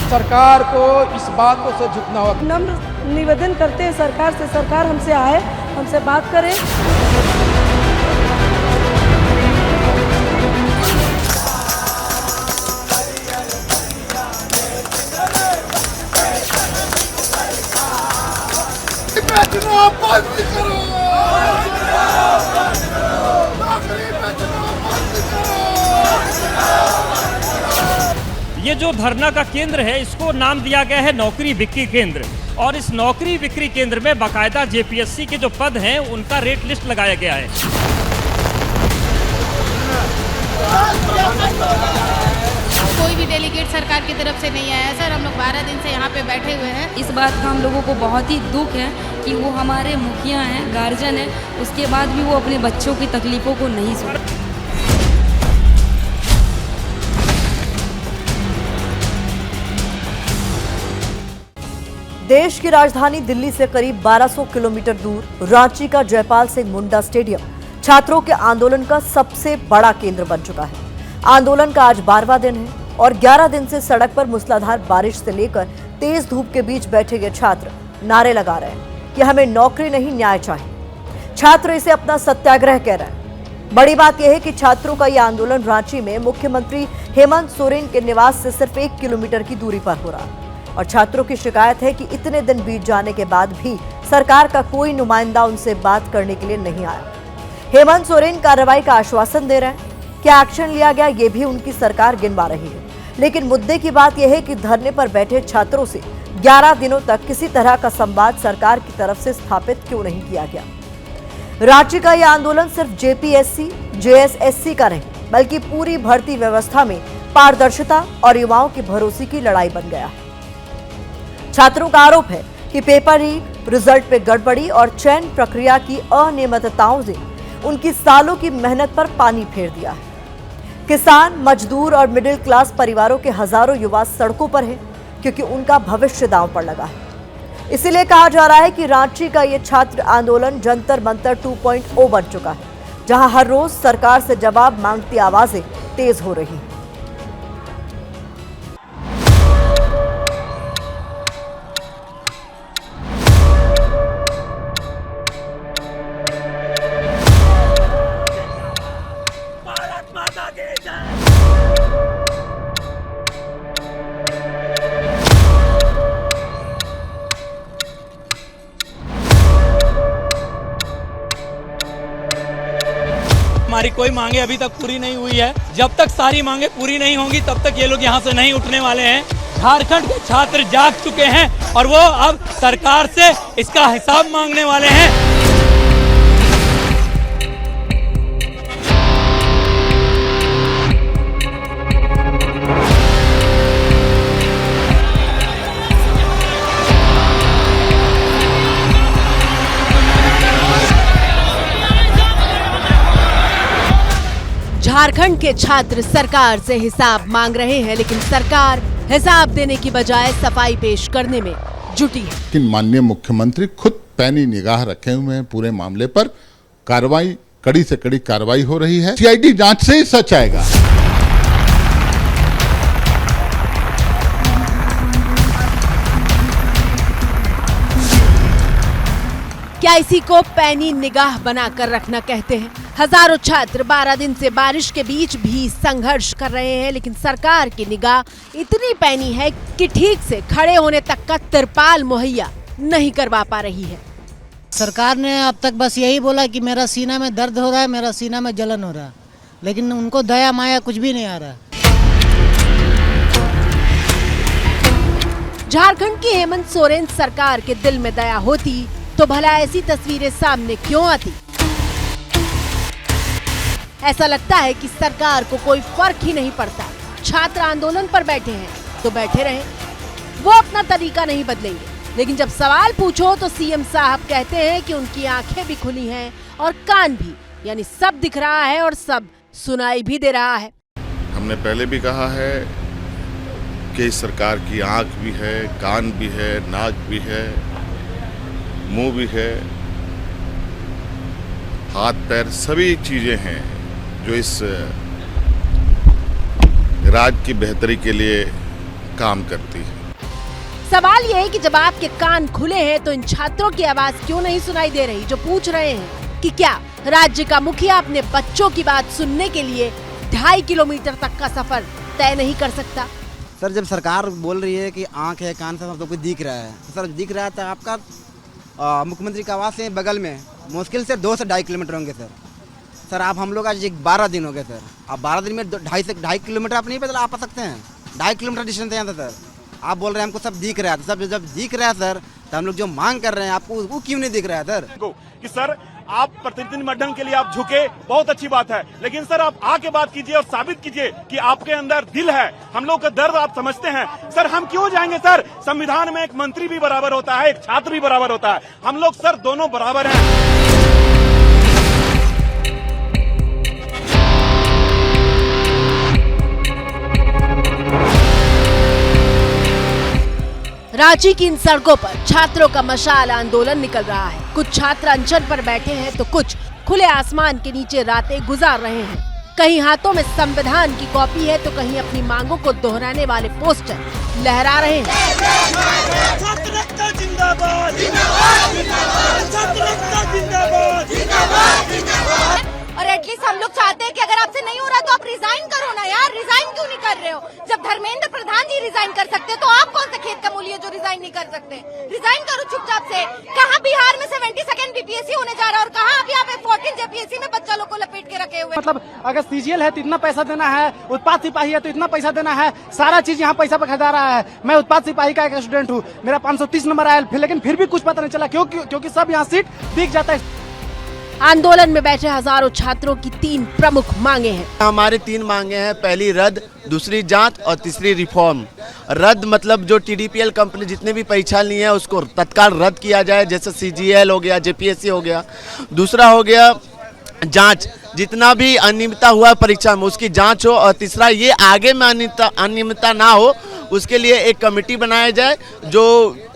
सरकार को इस बात को से झुकना होगा। नम्र निवेदन करते हैं सरकार से, सरकार हमसे आए, हमसे बात करे। ये जो धरना का केंद्र है, इसको नाम दिया गया है नौकरी बिक्री केंद्र, और इस नौकरी बिक्री केंद्र में बाकायदा जेपीएससी के जो पद हैं उनका रेट लिस्ट लगाया गया है। कोई भी डेलीगेट सरकार की तरफ से नहीं आया सर। हम लोग 12 दिन से यहाँ पे बैठे हुए हैं। इस बात का हम लोगों को बहुत ही दुख है कि वो हमारे मुखिया हैं, गार्जियन है, उसके बाद भी वो अपने बच्चों की तकलीफों को नहीं सुन। देश की राजधानी दिल्ली से करीब 1200 किलोमीटर दूर रांची का जयपाल सिंह मुंडा स्टेडियम छात्रों के आंदोलन का सबसे बड़ा केंद्र बन चुका है। आंदोलन का आज 12वां दिन है और 11 दिन से सड़क पर मूसलाधार बारिश से लेकर तेज धूप के बीच बैठे ये छात्र नारे लगा रहे हैं कि हमें नौकरी नहीं न्याय चाहिए। छात्र इसे अपना सत्याग्रह कह रहे हैं। बड़ी बात यह है कि छात्रों का यह आंदोलन रांची में मुख्यमंत्री हेमंत सोरेन के निवास से सिर्फ 1 किलोमीटर की दूरी पर हो रहा है और छात्रों की शिकायत है कि इतने दिन बीत जाने के बाद भी सरकार का कोई नुमाइंदा उनसे बात करने के लिए नहीं आया। हेमंत सोरेन कार्रवाई का आश्वासन दे रहे हैं। क्या एक्शन लिया गया ये भी उनकी सरकार गिनवा रही है, लेकिन मुद्दे की बात यह है कि धरने पर बैठे छात्रों से 11 दिनों तक किसी तरह का संवाद सरकार की तरफ से स्थापित क्यों नहीं किया गया। रांची का यह आंदोलन सिर्फ जेपीएससी जेएसएससी का नहीं बल्कि पूरी भर्ती व्यवस्था में पारदर्शिता और युवाओं की भरोसे की लड़ाई बन गया है। छात्रों का आरोप है कि पेपर लीक, रिजल्ट पे गड़बड़ी और चयन प्रक्रिया की अनियमितताओं से उनकी सालों की मेहनत पर पानी फेर दिया है। किसान, मजदूर और मिडिल क्लास परिवारों के हजारों युवा सड़कों पर हैं क्योंकि उनका भविष्य दांव पर लगा है। इसीलिए कहा जा रहा है कि रांची का ये छात्र आंदोलन जंतर मंतर 2.0 बन चुका है, जहां हर रोज सरकार से जवाब मांगती आवाजें तेज हो रही हैं। हमारी कोई मांगे अभी तक पूरी नहीं हुई है। जब तक सारी मांगे पूरी नहीं होंगी तब तक ये लोग यहाँ से नहीं उठने वाले हैं। झारखंड के छात्र जाग चुके हैं और वो अब सरकार से इसका हिसाब मांगने वाले हैं। झारखंड के छात्र सरकार से हिसाब मांग रहे हैं, लेकिन सरकार हिसाब देने की बजाय सफाई पेश करने में जुटी है। लेकिन माननीय मुख्यमंत्री खुद पैनी निगाह रखे हुए हैं पूरे मामले पर। कार्रवाई, कड़ी से कड़ी कार्रवाई हो रही है। सीआईडी जांच से ही सच आएगा। क्या इसी को पैनी निगाह बनाकर रखना कहते हैं? हजारों छात्र 12 दिन से बारिश के बीच भी संघर्ष कर रहे हैं, लेकिन सरकार की निगाह इतनी पैनी है कि ठीक से खड़े होने तक का तिरपाल मुहैया नहीं करवा पा रही है। सरकार ने अब तक बस यही बोला कि मेरा सीना में दर्द हो रहा है, मेरा सीना में जलन हो रहा है, लेकिन उनको दया माया कुछ भी नहीं आ रहा। झारखंड की हेमंत सोरेन सरकार के दिल में दया होती तो भला ऐसी तस्वीरें सामने क्यों आती? ऐसा लगता है कि सरकार को कोई फर्क ही नहीं पड़ता। छात्र आंदोलन पर बैठे हैं तो बैठे रहें, वो अपना तरीका नहीं बदलेंगे। लेकिन जब सवाल पूछो तो सीएम साहब कहते हैं कि उनकी आंखें भी खुली हैं और कान भी, यानी सब दिख रहा है और सब सुनाई भी दे रहा है। हमने पहले भी कहा है कि इस सरकार की आंख भी है, कान भी है, नाक भी है, मुंह भी है, हाथ पैर सभी चीजें हैं जो इस राज्य की बेहतरी के लिए काम करती है। सवाल यह है कि जब आपके कान खुले हैं तो इन छात्रों की आवाज क्यों नहीं सुनाई दे रही, जो पूछ रहे हैं कि क्या राज्य का मुखिया अपने बच्चों की बात सुनने के लिए 2.5 किलोमीटर तक का सफर तय नहीं कर सकता? सर, जब सरकार बोल रही है कि आंख है, कान सब कुछ दिख रहा है, सर दिख रहा था आपका मुख्यमंत्री का आवास है बगल में, मुश्किल से 2 से 2.5 किलोमीटर होंगे सर। आप हम लोग आज 12 दिन हो गए सर। आप 12 दिन में 2.5 किलोमीटर आप नहीं पैदल आ सकते हैं। 2.5 किलोमीटर डिस्टेंस है यहाँ से सर। आप बोल रहे हैं हमको सब दिख रहा है, सब जब दिख रहा है सर तो हम लोग जो मांग कर रहे हैं आपको वो क्यों नहीं दिख रहा है सर? कि सर आप प्रतिनिधिमंडल के लिए आप झुके, बहुत अच्छी बात है, लेकिन सर आप आके बात कीजिए और साबित कीजिए कि आपके अंदर दिल है, हम लोग का दर्द आप समझते हैं। सर हम क्यों जाएंगे सर, संविधान में एक मंत्री भी बराबर होता है, एक छात्र भी बराबर होता है, हम लोग सर दोनों बराबर हैं। रांची की इन सड़कों पर छात्रों का मशाल आंदोलन निकल रहा है। कुछ छात्र अनशन पर बैठे हैं तो कुछ खुले आसमान के नीचे रातें गुजार रहे हैं। कहीं हाथों में संविधान की कॉपी है तो कहीं अपनी मांगों को दोहराने वाले पोस्टर लहरा रहे हैं। और एटलीस्ट हम लोग चाहते हैं कि अगर आपसे नहीं हो रहा तो आप रिजाइन करो ना यार, रिजाइन क्यों नहीं कर रहे हो? जब धर्मेंद्र प्रधान जी रिजाइन कर सकते हैं तो आप कौन सा खेत का मूली है जो रिजाइन नहीं कर सकते? रिजाइन करो चुपचाप से। कहाँ बिहार में 72nd बीपीएससी होने जा रहा है और कहाँ अभी आप 14 जेपीएससी में बच्चा लोग को लपेट के रखे हुए। मतलब अगर सीजीएल है तो इतना पैसा देना है, उत्पाद सिपाही है तो इतना पैसा देना है, सारा चीज यहाँ पैसा पे खरीदा रहा है। मैं उत्पाद सिपाही का एक स्टूडेंट हूँ, मेरा 530 नंबर आया, लेकिन फिर भी कुछ पता नहीं चला क्योंकि सब यहाँ सीट बिक जाता है। आंदोलन में बैठे हजारों छात्रों की 3 प्रमुख मांगे हैं। हमारी 3 मांगे हैं, पहली रद्द, दूसरी जांच और तीसरी रिफॉर्म। रद्द मतलब जो टीडीपीएल कंपनी जितने भी परीक्षा ली है उसको तत्काल रद्द किया जाए, जैसे सीजीएल हो गया, जेपीएससी हो गया। दूसरा हो गया जांच, जितना भी अनियमितता हुआ परीक्षा में उसकी जांच हो। और तीसरा ये आगे में अनियमितता ना हो उसके लिए एक कमेटी बनाया जाए जो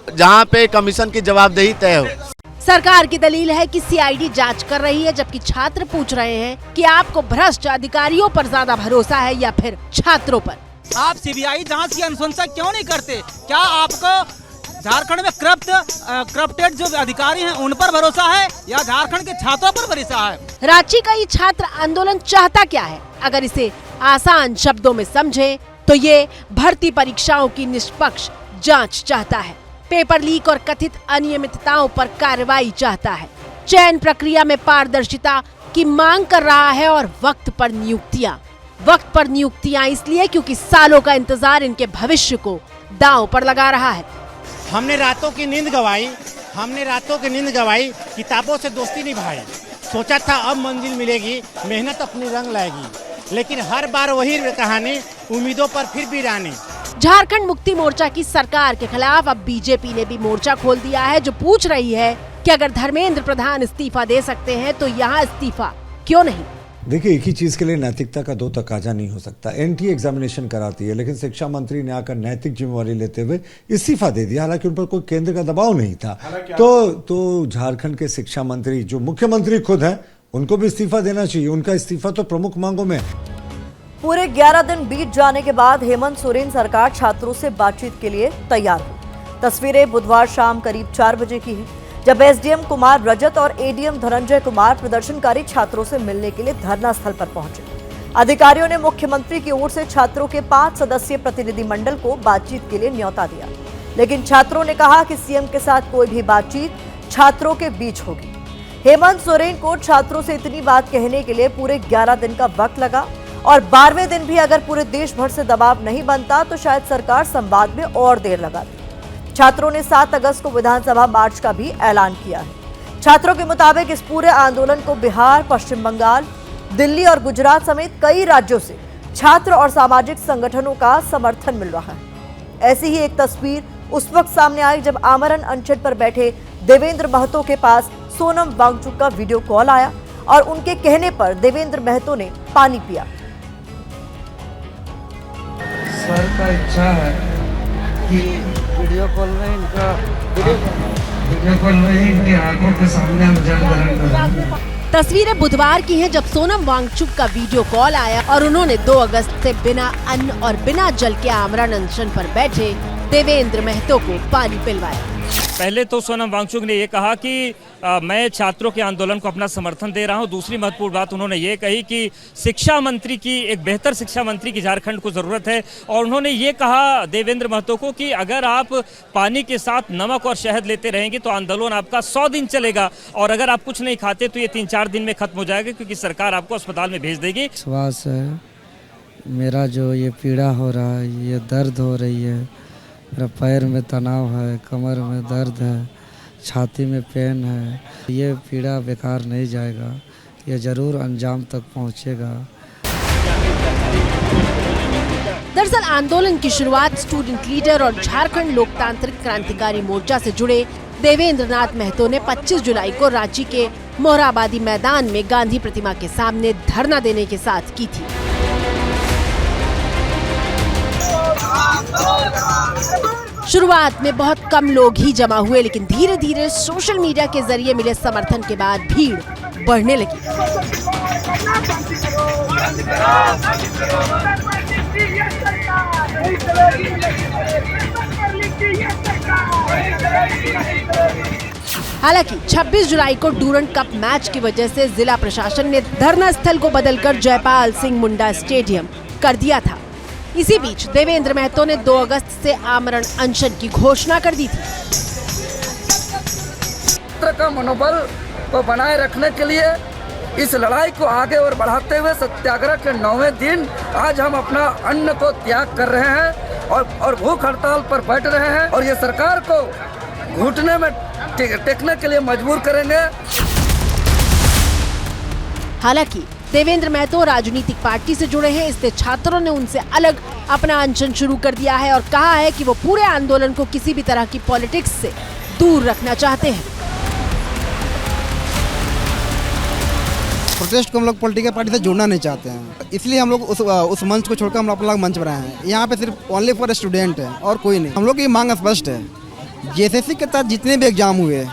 जहाँ पे कमीशन की जवाबदेही तय हो। सरकार की दलील है कि सीआईडी जांच कर रही है, जबकि छात्र पूछ रहे हैं कि आपको भ्रष्ट अधिकारियों पर ज्यादा भरोसा है या फिर छात्रों पर। आप सीबीआई जांच की अनुशंसा क्यों नहीं करते? क्या आपको झारखंड में करप्टेड जो अधिकारी हैं उन पर भरोसा है या झारखंड के छात्रों पर भरोसा है? रांची का ये छात्र आंदोलन चाहता क्या है? अगर इसे आसान शब्दों में समझे तो ये भर्ती परीक्षाओं की निष्पक्ष जाँच चाहता है, पेपर लीक और कथित अनियमितताओं पर कार्रवाई चाहता है, चयन प्रक्रिया में पारदर्शिता की मांग कर रहा है और वक्त पर नियुक्तियां इसलिए क्योंकि सालों का इंतजार इनके भविष्य को दांव पर लगा रहा है। हमने रातों की नींद गवाई, किताबों से दोस्ती निभाई, सोचा था अब मंजिल मिलेगी, मेहनत अपनी रंग लाएगी, लेकिन हर बार वही कहानी, उम्मीदों पर फिर भी रानी। झारखंड मुक्ति मोर्चा की सरकार के खिलाफ अब बीजेपी ने भी मोर्चा खोल दिया है, जो पूछ रही है कि अगर धर्मेंद्र प्रधान इस्तीफा दे सकते हैं तो यहाँ इस्तीफा क्यों नहीं? देखिए, एक ही चीज के लिए नैतिकता का 2 तकाजा नहीं हो सकता। एनटीए एग्जामिनेशन कराती है, लेकिन शिक्षा मंत्री ने आकर नैतिक जिम्मेवारी लेते हुए इस्तीफा दे दिया, हालांकि उन पर कोई केंद्र का दबाव नहीं था। तो झारखंड के शिक्षा मंत्री जो मुख्यमंत्री खुद है उनको भी इस्तीफा देना चाहिए। उनका इस्तीफा तो प्रमुख मांगों में है। पूरे 11 दिन बीत जाने के बाद हेमंत सोरेन सरकार छात्रों से बातचीत के लिए तैयार हुई। तस्वीरें बुधवार शाम करीब 4 बजे की है, जब एसडीएम कुमार रजत और एडीएम धनंजय कुमार प्रदर्शनकारी छात्रों से मिलने के लिए धरना स्थल पर पहुंचे। अधिकारियों ने मुख्यमंत्री की ओर से छात्रों के 5 सदस्यीय प्रतिनिधिमंडल को बातचीत के लिए न्योता दिया, लेकिन छात्रों ने कहा कि सीएम के साथ कोई भी बातचीत छात्रों के बीच होगी। हेमंत सोरेन को छात्रों से इतनी बात कहने के लिए पूरे 11 दिन का वक्त लगा और 12वें दिन भी अगर पूरे देश भर से दबाव नहीं बनता तो शायद सरकार संवाद में और देर लगाती। छात्रों ने 7 अगस्त को विधानसभा मार्च का भी ऐलान किया है। छात्रों के मुताबिक इस पूरे आंदोलन को बिहार, पश्चिम बंगाल, दिल्ली और गुजरात समेत कई राज्यों से छात्र और सामाजिक संगठनों का समर्थन मिल रहा है। ऐसी ही एक तस्वीर उस वक्त सामने आई जब आमरण अनशन पर बैठे देवेंद्र महतो के पास सोनम वांगचुक का वीडियो कॉल आया और उनके कहने पर देवेंद्र महतो ने पानी पिया। सर का इच्छा है कि वीडियो कॉल में इनकी आंखों के सामने हम जल ग्रहण करें। तस्वीरें बुधवार की हैं जब सोनम वांगचुक का वीडियो कॉल आया और उन्होंने 2 अगस्त से बिना अन्न और बिना जल के आमरण अनशन पर बैठे देवेंद्र महतो को पानी पिलवाया। पहले तो सोनम वांगचुक ने ये कहा कि मैं छात्रों के आंदोलन को अपना समर्थन दे रहा हूं। दूसरी महत्वपूर्ण बात उन्होंने ये कही कि शिक्षा मंत्री की, एक बेहतर शिक्षा मंत्री की झारखंड को ज़रूरत है। और उन्होंने ये कहा देवेंद्र महतो को कि अगर आप पानी के साथ नमक और शहद लेते रहेंगे तो आंदोलन आपका 100 दिन चलेगा और अगर आप कुछ नहीं खाते तो ये 3-4 दिन में खत्म हो जाएगा, क्योंकि सरकार आपको अस्पताल में भेज देगी। विश्वास है, मेरा जो ये पीड़ा हो रहा है, ये दर्द हो रही है, मेरा पैर में तनाव है, कमर में दर्द है, छाती में पेन है, ये पीड़ा बेकार नहीं जाएगा, ये ज़रूर अंजाम तक पहुंचेगा। दरअसल आंदोलन की शुरुआत स्टूडेंट लीडर और झारखंड लोकतांत्रिक क्रांतिकारी मोर्चा से जुड़े देवेंद्र नाथ महतो ने 25 जुलाई को रांची के मोरहाबादी मैदान में गांधी प्रतिमा के सामने धरना देने के साथ की थी। शुरुआत में बहुत कम लोग ही जमा हुए, लेकिन धीरे धीरे सोशल मीडिया के जरिए मिले समर्थन के बाद भीड़ बढ़ने लगी। हालांकि 26 जुलाई को डूरंड कप मैच की वजह से जिला प्रशासन ने धरना स्थल को बदलकर जयपाल सिंह मुंडा स्टेडियम कर दिया था। इसी बीच देवेंद्र महतो ने 2 अगस्त से आमरण अनशन की घोषणा कर दी थी। का मनोबल को बनाए रखने के लिए इस लड़ाई को आगे और बढ़ाते हुए सत्याग्रह के 9वें दिन आज हम अपना अन्न को त्याग कर रहे हैं और भूख हड़ताल पर बैठ रहे हैं और ये सरकार को घुटने में टेकने के लिए मजबूर करेंगे। हालांकि देवेंद्र महतो राजनीतिक पार्टी से जुड़े हैं, इसलिए छात्रों ने उनसे अलग अपना अनशन शुरू कर दिया है और कहा है कि वो पूरे आंदोलन को किसी भी तरह की पॉलिटिक्स से दूर रखना चाहते हैं। प्रोटेस्ट को हम लोग पॉलिटिकल पार्टी से जोड़ना नहीं चाहते हैं, इसलिए हम लोग उस मंच को छोड़कर हम अपना मंच बनाए हैं। यहाँ पे सिर्फ ओनली फॉर स्टूडेंट है और कोई नहीं। हम लोग की मांग स्पष्ट है, जेएसएससी के तहत जितने भी एग्जाम हुए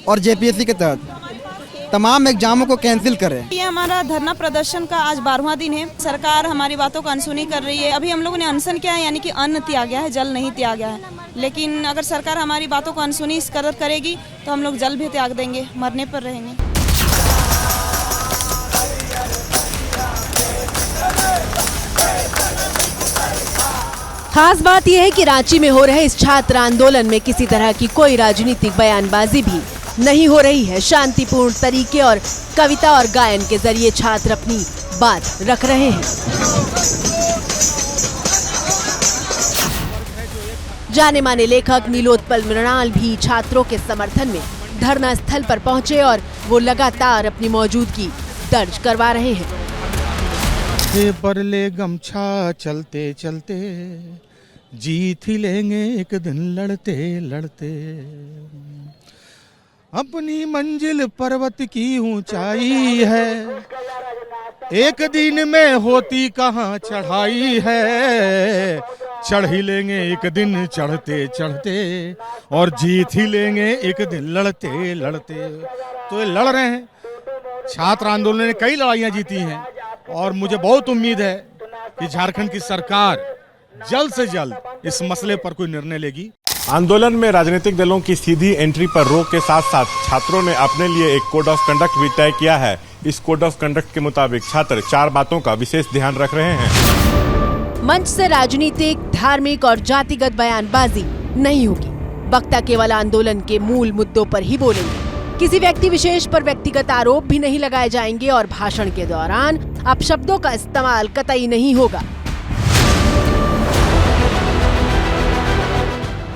और जेपीएससी के तहत तमाम एग्जामों को कैंसिल करें। ये हमारा धरना प्रदर्शन का आज 12वां दिन है। सरकार हमारी बातों को अनसुनी कर रही है। अभी हम लोगों ने अनशन किया है, यानी कि अन्न त्यागा है, जल नहीं त्यागा है। लेकिन अगर सरकार हमारी बातों को अनसुनी इस कदर करेगी तो हम लोग जल भी त्याग देंगे, मरने पर रहेंगे। खास बात यह है कि रांची में हो रहे इस छात्र आंदोलन में किसी तरह की कोई राजनीतिक बयानबाजी भी नहीं हो रही है। शांतिपूर्ण तरीके और कविता और गायन के जरिए छात्र अपनी बात रख रहे हैं। जाने माने लेखक नीलोत्पल मृणाल भी छात्रों के समर्थन में धरना स्थल पर पहुंचे और वो लगातार अपनी मौजूदगी दर्ज करवा रहे हैं। बरले गमछा चलते चलते जीत ही लेंगे एक दिन लड़ते लड़ते। अपनी मंजिल पर्वत की ऊंचाई है, एक दिन में होती कहाँ चढ़ाई है। चढ़ ही लेंगे एक दिन चढ़ते चढ़ते और जीत ही लेंगे एक दिन लड़ते लड़ते। तो ये लड़ रहे हैं। छात्र आंदोलन ने कई लड़ाइयाँ जीती हैं और मुझे बहुत उम्मीद है कि झारखंड की सरकार जल्द से जल्द इस मसले पर कोई निर्णय लेगी। आंदोलन में राजनीतिक दलों की सीधी एंट्री पर रोक के साथ साथ छात्रों ने अपने लिए एक कोड ऑफ कंडक्ट भी तय किया है। इस कोड ऑफ कंडक्ट के मुताबिक छात्र 4 बातों का विशेष ध्यान रख रहे हैं। मंच से राजनीतिक, धार्मिक और जातिगत बयानबाजी नहीं होगी। वक्ता केवल आंदोलन के मूल मुद्दों पर ही बोलेंगे। किसी व्यक्ति विशेष पर व्यक्तिगत आरोप भी नहीं लगाए जाएंगे और भाषण के दौरान अपशब्दों का इस्तेमाल कतई नहीं होगा।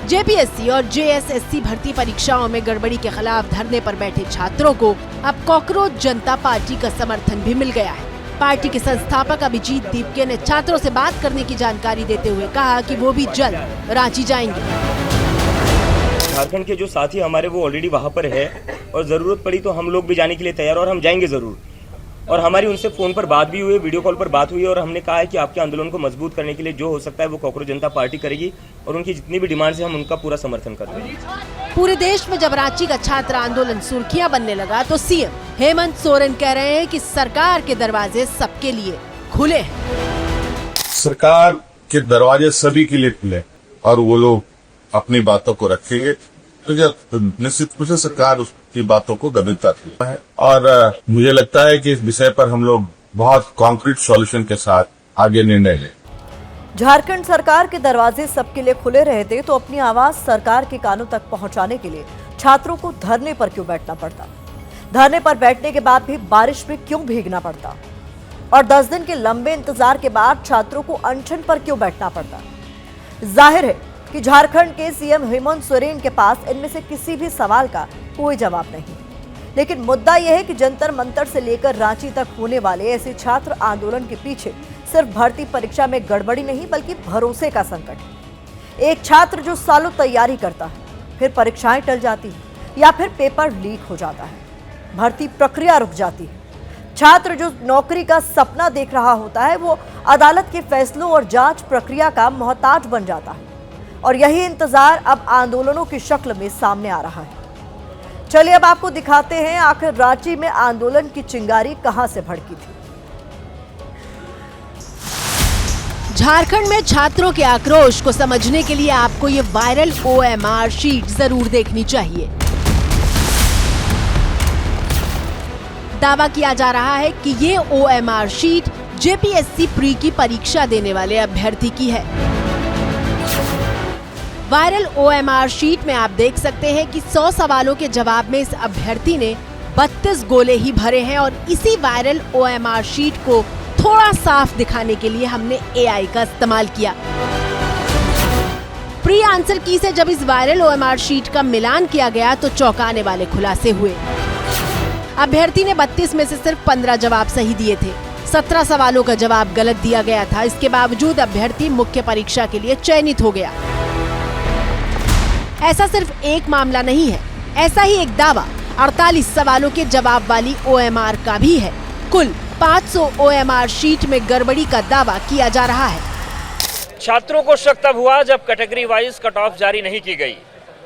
जेपीएससी और जेएसएससी भर्ती परीक्षाओं में गड़बड़ी के खिलाफ धरने पर बैठे छात्रों को अब कॉकरोच जनता पार्टी का समर्थन भी मिल गया है। पार्टी के संस्थापक अभिजीत दीपके ने छात्रों से बात करने की जानकारी देते हुए कहा कि वो भी जल्द रांची जाएंगे। झारखंड के जो साथी हमारे वो ऑलरेडी वहाँ पर है और जरूरत पड़ी तो हम लोग भी जाने के लिए तैयार और हम जाएंगे जरूर। और हमारी उनसे फोन पर बात भी हुई, वीडियो कॉल पर बात हुई और हमने कहा है कि आपके आंदोलन को मजबूत करने के लिए जो हो सकता है वो कॉकरोच जनता पार्टी करेगी और उनकी जितनी भी डिमांड्स है हम उनका पूरा समर्थन करते हैं। पूरे देश में जब रांची का छात्र आंदोलन सुर्खियां बनने लगा तो सीएम हेमंत सोरेन कह रहे हैं कि सरकार के दरवाजे सबके लिए खुले हैं। सरकार के दरवाजे सभी के लिए खुले और वो लोग अपनी बातों को रखेंगे तो निश्चित रूप से सरकार उसकी बातों को गंभीरता दी है और मुझे लगता है कि इस विषय पर हम लोग बहुत कॉन्क्रीट सॉल्यूशन के साथ आगे निर्णय लें। झारखंड सरकार के दरवाजे सबके लिए खुले रहते तो अपनी आवाज सरकार के कानों तक पहुंचाने के लिए छात्रों को धरने पर क्यों बैठना पड़ता? धरने पर बैठने के बाद भी बारिश में क्यों भीगना पड़ता? और 10 दिन के लंबे इंतजार के बाद छात्रों को अनशन पर क्यों बैठना पड़ता? जाहिर है कि झारखंड के सीएम हेमंत सोरेन के पास इनमें से किसी भी सवाल का कोई जवाब नहीं। लेकिन मुद्दा यह है कि जंतर मंतर से लेकर रांची तक होने वाले ऐसे छात्र आंदोलन के पीछे सिर्फ भर्ती परीक्षा में गड़बड़ी नहीं बल्कि भरोसे का संकट है। एक छात्र जो सालों तैयारी करता है, फिर परीक्षाएं टल जाती है या फिर पेपर लीक हो जाता है, भर्ती प्रक्रिया रुक जाती है। छात्र जो नौकरी का सपना देख रहा होता है वो अदालत के फैसलों और जांच प्रक्रिया का मोहताज बन जाता है और यही इंतजार अब आंदोलनों की शक्ल में सामने आ रहा है। चलिए अब आपको दिखाते हैं आखिर रांची में आंदोलन की चिंगारी कहां से भड़की थी। झारखंड में छात्रों के आक्रोश को समझने के लिए आपको ये वायरल OMR शीट जरूर देखनी चाहिए। दावा किया जा रहा है कि ये OMR शीट JPSC प्री की परीक्षा देने वाले अभ्यर्थी की है। वायरल OMR शीट में आप देख सकते हैं कि 100 सवालों के जवाब में इस अभ्यर्थी ने 32 गोले ही भरे हैं और इसी वायरल OMR शीट को थोड़ा साफ दिखाने के लिए हमने AI का इस्तेमाल किया। प्री आंसर की से जब इस वायरल OMR शीट का मिलान किया गया तो चौंकाने वाले खुलासे हुए। अभ्यर्थी ने 32 में से सिर्फ 15 जवाब सही दिए थे। 17 सवालों का जवाब गलत दिया गया था। इसके बावजूद अभ्यर्थी मुख्य परीक्षा के लिए चयनित हो गया। ऐसा सिर्फ एक मामला नहीं है, ऐसा ही एक दावा 48 सवालों के जवाब वाली OMR का भी है। कुल 500 OMR शीट में गड़बड़ी का दावा किया जा रहा है। छात्रों को शक तब हुआ जब कैटेगरी वाइज कट ऑफ जारी नहीं की गई।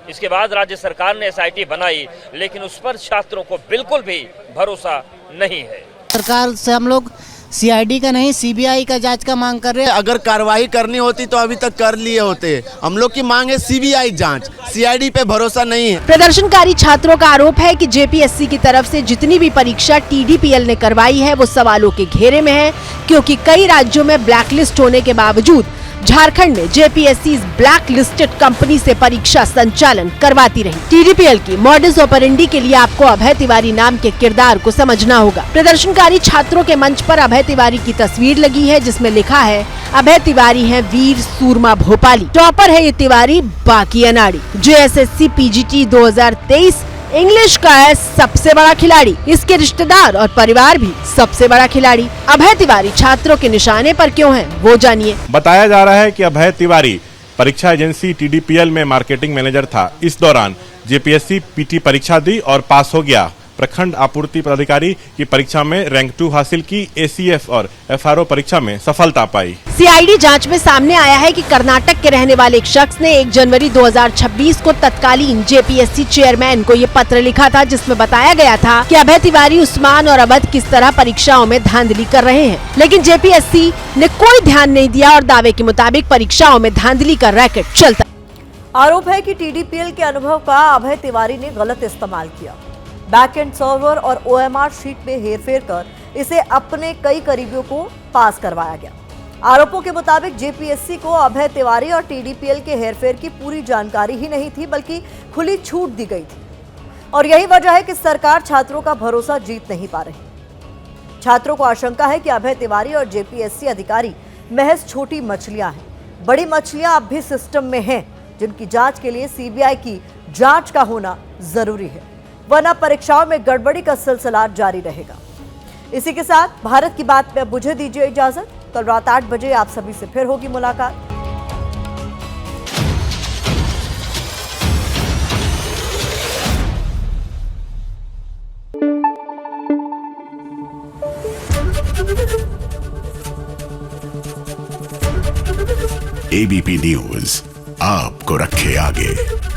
इसके बाद राज्य सरकार ने SIT बनाई, लेकिन उस पर छात्रों को बिल्कुल भी भरोसा नहीं है। सरकार से हम लोग CID का नहीं CBI का जांच का मांग कर रहे हैं। अगर कार्रवाई करनी होती तो अभी तक कर लिए होते। हम लोग की मांग है CBI जांच, CID पे भरोसा नहीं है। प्रदर्शनकारी छात्रों का आरोप है कि JPSC की तरफ से जितनी भी परीक्षा TDPL ने करवाई है वो सवालों के घेरे में है, क्योंकि कई राज्यों में ब्लैकलिस्ट होने के बावजूद झारखंड में JPSC ब्लैक लिस्टेड कंपनी से परीक्षा संचालन करवाती रही। TDPL की मॉडस ऑपरेंडी के लिए आपको अभय तिवारी नाम के किरदार को समझना होगा। प्रदर्शनकारी छात्रों के मंच पर अभय तिवारी की तस्वीर लगी है जिसमें लिखा है अभय तिवारी हैं वीर सूरमा भोपाली। टॉपर है ये तिवारी, बाकी अनाड़ी। JSSC PGT 2023 इंग्लिश का है सबसे बड़ा खिलाड़ी। इसके रिश्तेदार और परिवार भी सबसे बड़ा खिलाड़ी। अभय तिवारी छात्रों के निशाने पर क्यों हैं, वो जानिए। बताया जा रहा है कि अभय तिवारी परीक्षा एजेंसी TDPL में मार्केटिंग मैनेजर था। इस दौरान JPSC PT परीक्षा दी और पास हो गया। प्रखंड आपूर्ति पदाधिकारी की परीक्षा में रैंक 2 हासिल की। ACF और FRO परीक्षा में सफलता पाई। CID जांच में सामने आया है कि कर्नाटक के रहने वाले एक शख्स ने 1 जनवरी 2026 को तत्कालीन JPSC चेयरमैन को ये पत्र लिखा था, जिसमें बताया गया था कि अभय तिवारी, उस्मान और अवध किस तरह परीक्षाओं में धांधली कर रहे हैं। लेकिन JPSC ने कोई ध्यान नहीं दिया और दावे के मुताबिक परीक्षाओं में धांधली का रैकेट चलता। आरोप है कि TDPL के अनुभव का अभय तिवारी ने गलत इस्तेमाल किया। बैकएंड सर्वर और OMR शीट में हेरफेर कर इसे अपने कई करीबियों को पास करवाया गया। आरोपों के मुताबिक JPSC को अभय तिवारी और TDPL के हेरफेर की पूरी जानकारी ही नहीं थी, बल्कि खुली छूट दी गई थी। और यही वजह है कि सरकार छात्रों का भरोसा जीत नहीं पा रही। छात्रों को आशंका है कि अभय तिवारी और JPSC अधिकारी महज छोटी मछलियां हैं। बड़ी मछलियां अब भी सिस्टम में हैं, जिनकी जांच के लिए CBI की जांच का होना जरूरी है, वरना परीक्षाओं में गड़बड़ी का सिलसिला जारी रहेगा। इसी के साथ भारत की बात में मुझे दीजिए इजाजत। कल रात 8 बजे आप सभी से फिर होगी मुलाकात। ABP न्यूज आपको रखे आगे।